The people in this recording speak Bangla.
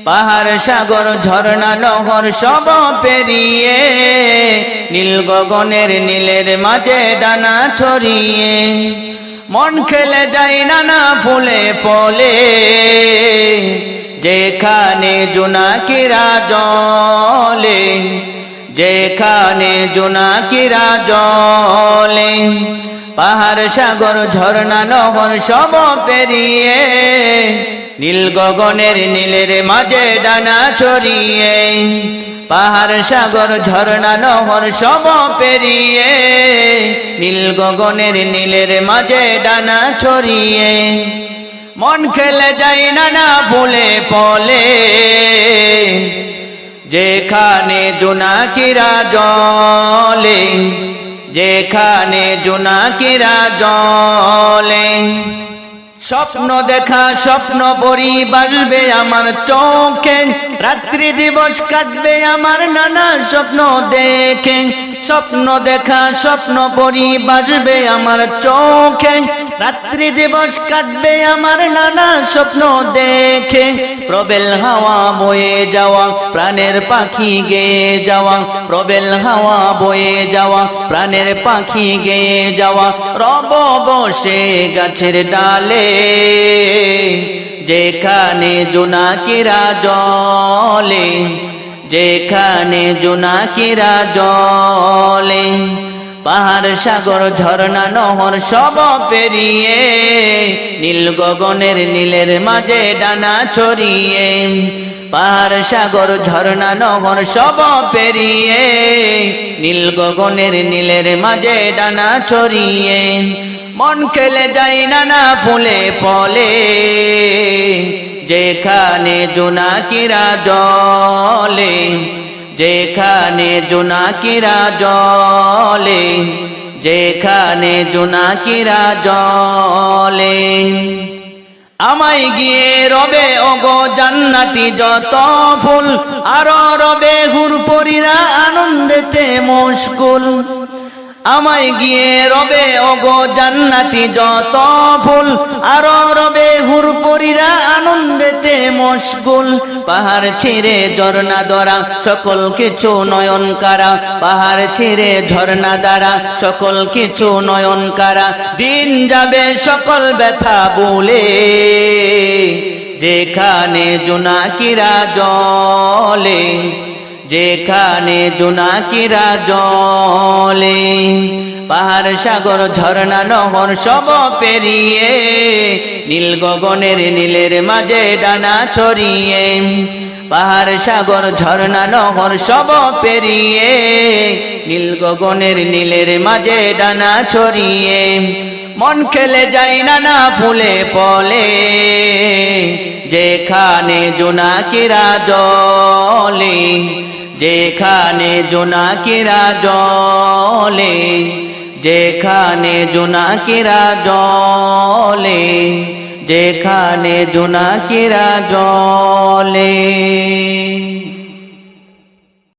পাহাড় সাগর ঝর্ণা নহর সব পেরিয়ে নীল গগনের নীলের মাঝে ডানা ছড়িয়ে মন খেলে যায় নানা ফুলে ফলে যেখানে জোনাকিরা জলে যেখানে জোনাকিরা জলে পাহাড় সাগর ঝর্ণা নহর সব পেরিয়ে নীল গগনের নীলের মাঝে ডানা ছড়িয়ে পাহাড় সাগর ঝর্ণা নহর সব পেরিয়ে নীল গগনের নীলের মাঝে ডানা ছড়িয়ে মন খেলে যায় নানা ফুলে ফলে যেখানে জোনাকিরা জলে যেখানে জোনাকিরা জলে স্বপ্ন দেখা স্বপ্ন পরি বাজবে আমার চোখে রাত্রি দিবস কাটবে আমার নানা স্বপ্ন দেখে স্বপ্ন দেখা স্বপ্ন পরি বাজবে আমার চোখে রাত্রি দিবস কাটবে আমার নানা স্বপ্ন দেখে প্রবেল হাওয়া বয়ে যাওয়া প্রাণের পাখি গেয়ে যাওয়া প্রবেল হাওয়া বয়ে যাওয়া প্রাণের পাখি গেয়ে যাওয়া রব বসে গাছের ডালে যেখানে জোনাকিরা জলে যেখানে জোনাকিরা জলে পাহাড় সাগর ঝর্ণা নহর সব পেরিয়ে নীল গগনের নীলের মাঝে ডানা ছড়িয়ে পাহাড় সাগর ঝর্ণা নহর সব পেরিয়ে নীল গগনের নীলের মাঝে ডানা ছড়িয়ে মন খেলে যায় নানা ফুলে ফলে যেখানে জোনাকিরা জলে যেখানে জোনাকিরা জলে যেখানে জোনাকিরা জলে আমায় গিয়ে রবে ওগো জান্নাতি যত ফুল আরো রবে হুরপরিরা আনন্দেতে মশগুল আমায় গিয়ে রবে ওগো জান্নাতি যত ফুল আরো রবে হুরপরিরা আনন্দেতে মশগুল পাহাড় ছিঁড়ে ঝর্ণা দ্বারা সকল কিছু নয়ন কারা পাহাড় ছিঁড়ে ঝর্ণা দ্বারা সকল কিছু নয়ন কারা দিন যাবে সকল ব্যথা বলে যেখানে জোনাকিরা জলে যেখানে জোনাকিরা জলে পাহাড় সাগর ঝর্ণা নহর সব পেরিয়ে নীল গগনের নীলের মাঝে ডানা ছড়িয়ে পাহাড় সাগর ঝর্ণা নহর সব পেরিয়ে নীল গগনের নীলের মাঝে ডানা ছড়িয়ে মন খেলে যায় নানা ফুলে ফলে যেখানে জোনাকিরা জলে যেখানে জোনাকিরা জলে যেখানে জোনাকিরা জলে যেখানে জোনাকিরা জলে